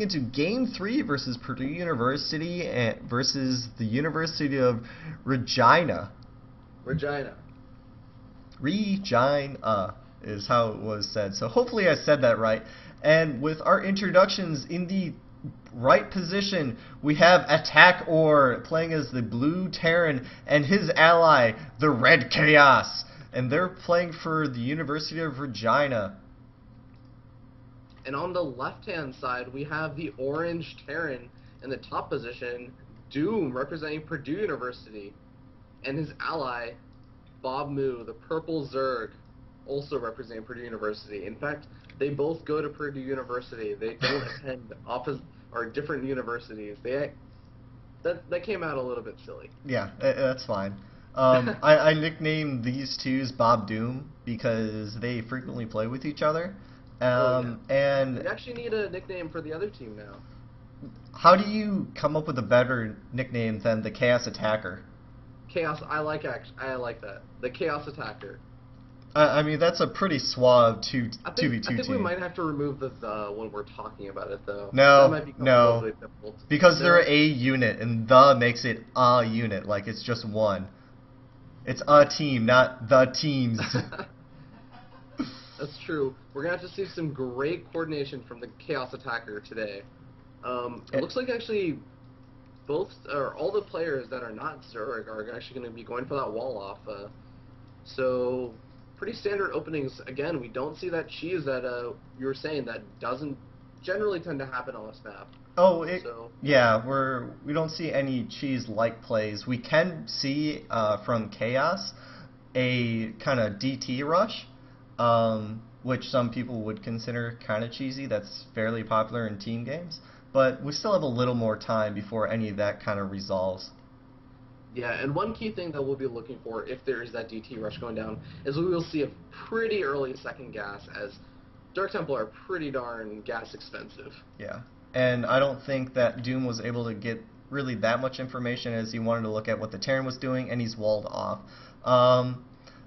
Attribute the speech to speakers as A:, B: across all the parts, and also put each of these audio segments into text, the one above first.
A: Into Game 3 versus Purdue University versus the University of Regina.
B: Regina.
A: Regina is how it was said. So hopefully I said that right. And with our introductions in the right position, we have attackor playing as the blue Terran and his ally, the red Chaos. And they're playing for the University of Regina.
B: And on the left-hand side, we have the orange Terran in the top position, Doom representing Purdue University, and his ally, Bobmoo, the purple Zerg, also representing Purdue University. In fact, they both go to Purdue University. They don't attend different universities. That came out a little bit silly.
A: Yeah, that's fine. I nicknamed these twos Bob Doom because they frequently play with each other. And
B: we actually need a nickname for the other team now.
A: How do you come up with a better nickname than the Chaos Attacker?
B: Chaos, I like that. The Chaos Attacker.
A: I mean, that's a pretty suave 2v2
B: I think
A: team.
B: we might have to remove the when we're talking about it, though.
A: No, because they're a unit, and the makes it a unit, like it's just one. It's a team, not the teams.
B: That's true. We're going to have to see some great coordination from the Chaos Attacker today. It looks like actually all the players that are not Zerg are actually going to be going for that wall off. So pretty standard openings. Again, we don't see that cheese that you were saying that doesn't generally tend to happen on this map.
A: Yeah, we don't see any cheese-like plays. We can see from Chaos a kind of DT rush. Which some people would consider kind of cheesy. That's fairly popular in team games. But we still have a little more time before any of that kind of resolves.
B: Yeah, and one key thing that we'll be looking for if there is that DT rush going down is we will see a pretty early second gas, as Dark Temple are pretty darn gas expensive.
A: Yeah, and I don't think that Doom was able to get really that much information as he wanted to look at what the Terran was doing, and he's walled off.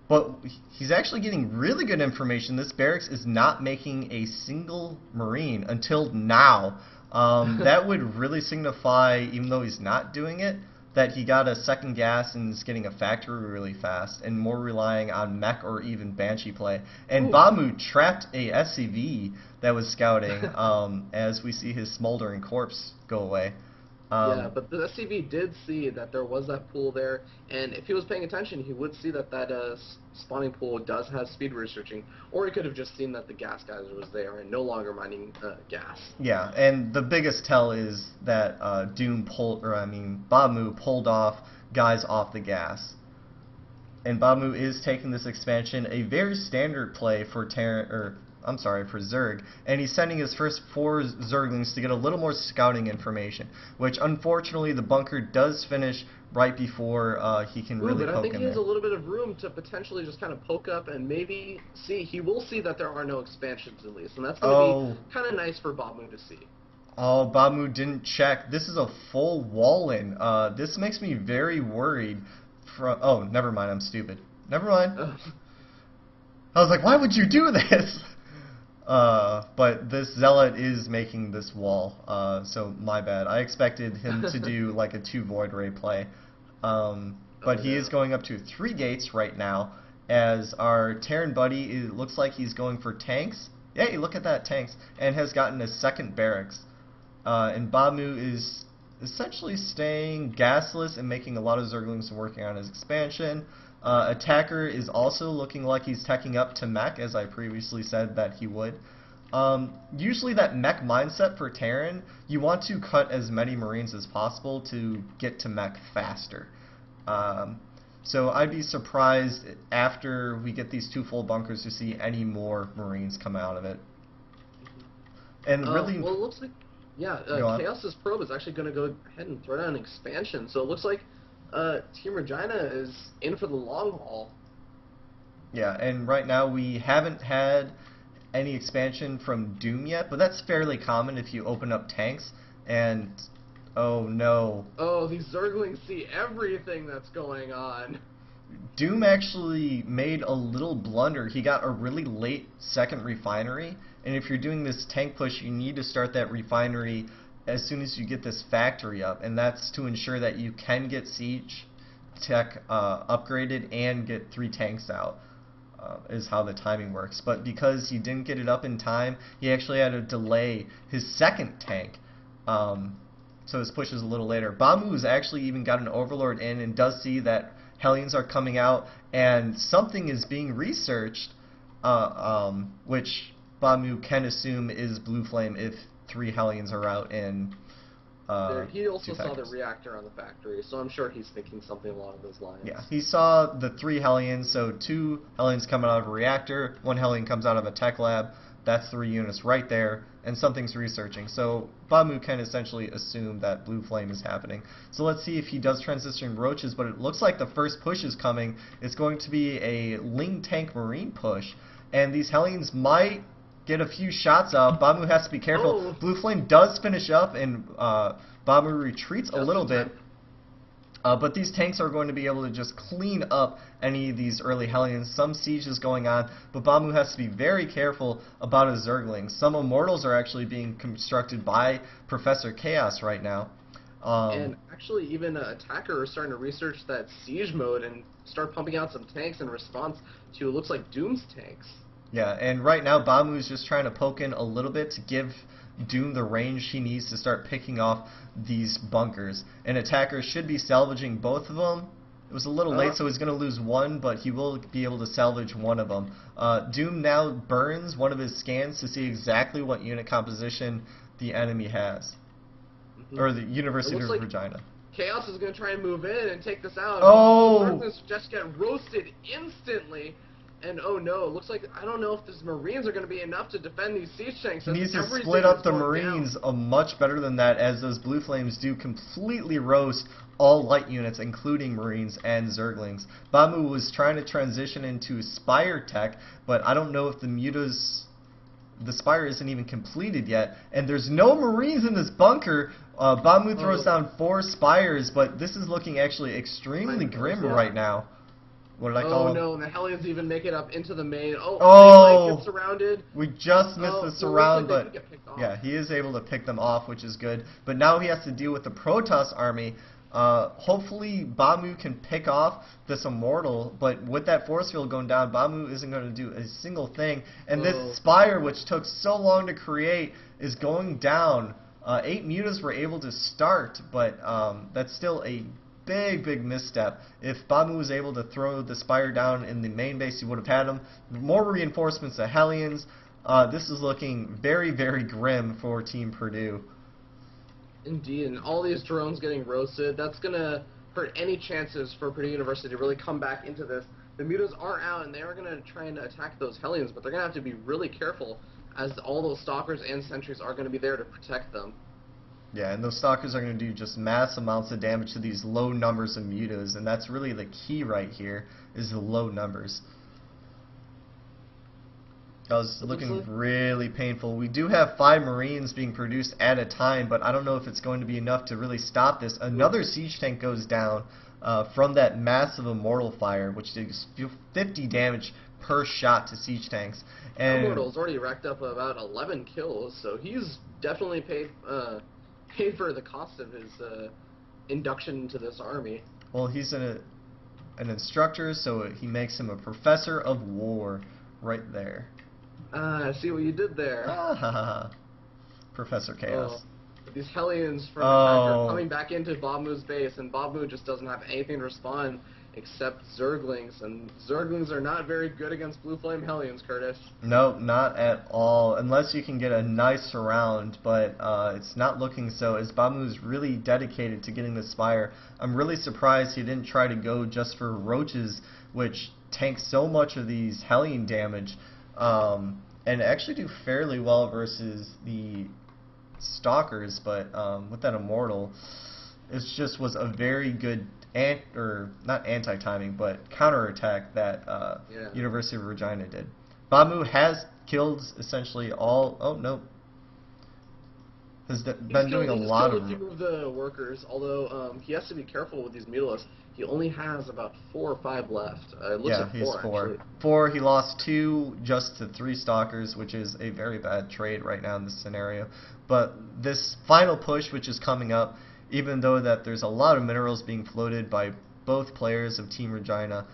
A: But he's actually getting really good information. This barracks is not making a single Marine until now. That would really signify, even though he's not doing it, that he got a second gas and is getting a factory really fast and more relying on mech or even Banshee play. And Bobmoo trapped a SCV that was scouting as we see his smoldering corpse go away.
B: Yeah, but the SCV did see that there was that pool there, and if he was paying attention, he would see that spawning pool does have speed researching, or he could have just seen that the gas geyser was there and no longer mining gas.
A: Yeah, and the biggest tell is that Bobmoo pulled off guys off the gas. And Bobmoo is taking this expansion, a very standard play for Zerg, and he's sending his first 4 Zerglings to get a little more scouting information, which unfortunately the bunker does finish right before he can really poke in there.
B: But I think he has a little bit of room to potentially just kind of poke up and maybe he will see that there are no expansions at least, and that's going to be kind of nice for Bobmoo to see.
A: Oh, Bobmoo didn't check. This is a full wall-in. This makes me very worried. Oh, never mind, I'm stupid. Never mind. I was like, why would you do this? But this Zealot is making this wall, so my bad. I expected him to do like a 2 Void Ray play. But he is going up to 3 gates right now, as our Terran buddy, it looks like he's going for tanks. Hey, look at that, tanks, and has gotten a second barracks. And Bobmoo is essentially staying gasless and making a lot of Zerglings working on his expansion. Attacker is also looking like he's teching up to mech, as I previously said that he would. Usually that mech mindset for Terran, you want to cut as many Marines as possible to get to mech faster. So I'd be surprised after we get these 2 full bunkers to see any more Marines come out of it. And really,
B: well, it looks like Chaos's probe is actually going to go ahead and throw down an expansion. So it looks like Team Regina is in for the long haul.
A: Yeah, and right now we haven't had any expansion from Doom yet, but that's fairly common if you open up tanks. And oh no.
B: Oh, these Zerglings see everything that's going on.
A: Doom actually made a little blunder. He got a really late second refinery, and if you're doing this tank push, you need to start that refinery as soon as you get this factory up, and that's to ensure that you can get siege tech upgraded and get 3 tanks out. Is how the timing works. But because he didn't get it up in time, he actually had to delay his second tank. So his push is a little later. Bobmoo's actually even got an Overlord in and does see that Hellions are coming out and something is being researched, which Bobmoo can assume is Blue Flame if 3 Hellions are out in
B: he also saw the reactor on the factory, so I'm sure he's thinking something along those lines.
A: Yeah, he saw the 3 Hellions, so 2 Hellions coming out of a reactor, 1 Hellion comes out of a tech lab. That's 3 units right there, and something's researching. So Bobmoo can essentially assume that Blue Flame is happening. So let's see if he does transition Roaches, but it looks like the first push is coming. It's going to be a Ling Tank Marine push, and these Hellions might get a few shots up. Bobmoo has to be careful. Blue Flame does finish up, and Bobmoo retreats a little bit. But these tanks are going to be able to just clean up any of these early Hellions. Some siege is going on, but Bobmoo has to be very careful about his Zerglings. Some Immortals are actually being constructed by Professor Chaos right now.
B: And actually, even attackor is starting to research that siege mode and start pumping out some tanks in response to, it looks like, Doom's tanks.
A: Yeah, and right now Bobmoo is just trying to poke in a little bit to give Doom the range he needs to start picking off these bunkers. And attackor should be salvaging both of them. It was a little late, so he's going to lose one, but he will be able to salvage one of them. Doom now burns one of his scans to see exactly what unit composition the enemy has. Or the University of Regina.
B: Chaos is going to try and move in and take this out.
A: Oh!
B: Darkness just get roasted instantly. And oh no, it looks like, I don't know if these Marines are going to be enough to defend these siege tanks.
A: He needs to split up the Marines much better than that, as those Blue Flames do completely roast all light units, including Marines and Zerglings. Bobmoo was trying to transition into Spire tech, but I don't know if the Spire isn't even completed yet, and there's no Marines in this bunker. Bobmoo throws down 4 Spires, but this is looking actually extremely grim right now. What did I call him?
B: Oh no, and the Hellions even make it up into the main.
A: Oh!
B: Get surrounded.
A: We just missed the surround, but yeah, he is able to pick them off, which is good. But now he has to deal with the Protoss army. Hopefully Bobmoo can pick off this Immortal, but with that force field going down, Bobmoo isn't going to do a single thing. And this Spire, which took so long to create, is going down. 8 mutas were able to start, but that's still a big misstep. If Bobmoo was able to throw the Spire down in the main base, he would have had him. More reinforcements to Hellions. This is looking very grim for Team Purdue.
B: Indeed, and all these drones getting roasted, that's going to hurt any chances for Purdue University to really come back into this. The mutas aren't out, and they are going to try and attack those Hellions, but they're going to have to be really careful, as all those Stalkers and Sentries are going to be there to protect them.
A: Yeah, and those Stalkers are going to do just mass amounts of damage to these low numbers of mutas, and that's really the key right here, is the low numbers. That was looking really painful. We do have 5 Marines being produced at a time, but I don't know if it's going to be enough to really stop this. Another siege tank goes down from that massive Immortal fire, which does 50 damage per shot to siege tanks. And
B: Immortal's already racked up about 11 kills, so he's definitely paid for the cost of his induction into this army.
A: Well, he's an instructor, so he makes him a professor of war right there.
B: I see what you did there.
A: Professor Chaos.
B: These Hellions from attackor are coming back into Bobmoo's base, and Bobmoo just doesn't have anything to respond except Zerglings, and Zerglings are not very good against Blue Flame Hellions, Curtis.
A: No, not at all, unless you can get a nice surround, but it's not looking so, as Bobmoo's really dedicated to getting the Spire. I'm really surprised he didn't try to go just for Roaches, which tank so much of these Hellion damage, and actually do fairly well versus the Stalkers, but with that Immortal, it just was a very good not anti-timing, but counterattack that University of Regina did. Bobmoo has killed essentially all. Oh no, has been doing a lot of...
B: He's killed a few of the workers, although he has to be careful with these mutalisks. He only has about 4 or 5 left. It looks like
A: he's
B: 4,
A: four.
B: actually.
A: 4, he lost 2 just to 3 stalkers, which is a very bad trade right now in this scenario. But this final push, which is coming up, even though that there's a lot of minerals being floated by both players of Team Regina,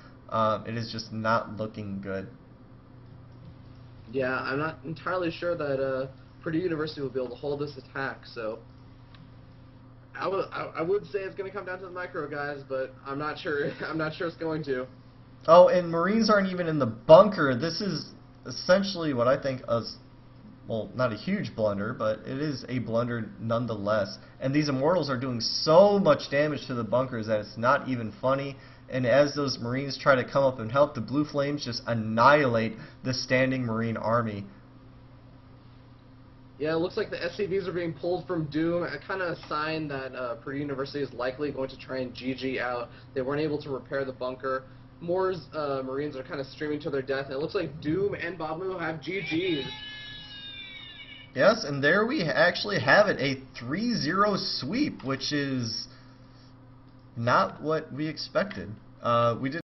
A: it is just not looking good.
B: Yeah, I'm not entirely sure that Purdue University will be able to hold this attack, so I would say it's going to come down to the micro guys, but I'm not sure. I'm not sure it's going to.
A: Oh, and Marines aren't even in the bunker. This is essentially what I think is, well, not a huge blunder, but it is a blunder nonetheless. And these Immortals are doing so much damage to the bunkers that it's not even funny. And as those Marines try to come up and help, the Blue Flames just annihilate the standing Marine army.
B: Yeah, it looks like the SCVs are being pulled from Doom, a kind of sign that Purdue University is likely going to try and GG out. They weren't able to repair the bunker. Moore's Marines are kind of streaming to their death, and it looks like Doom and Bobmoo have GG'd.
A: Yes, and there we actually have it, a 3-0 sweep, which is not what we expected. We did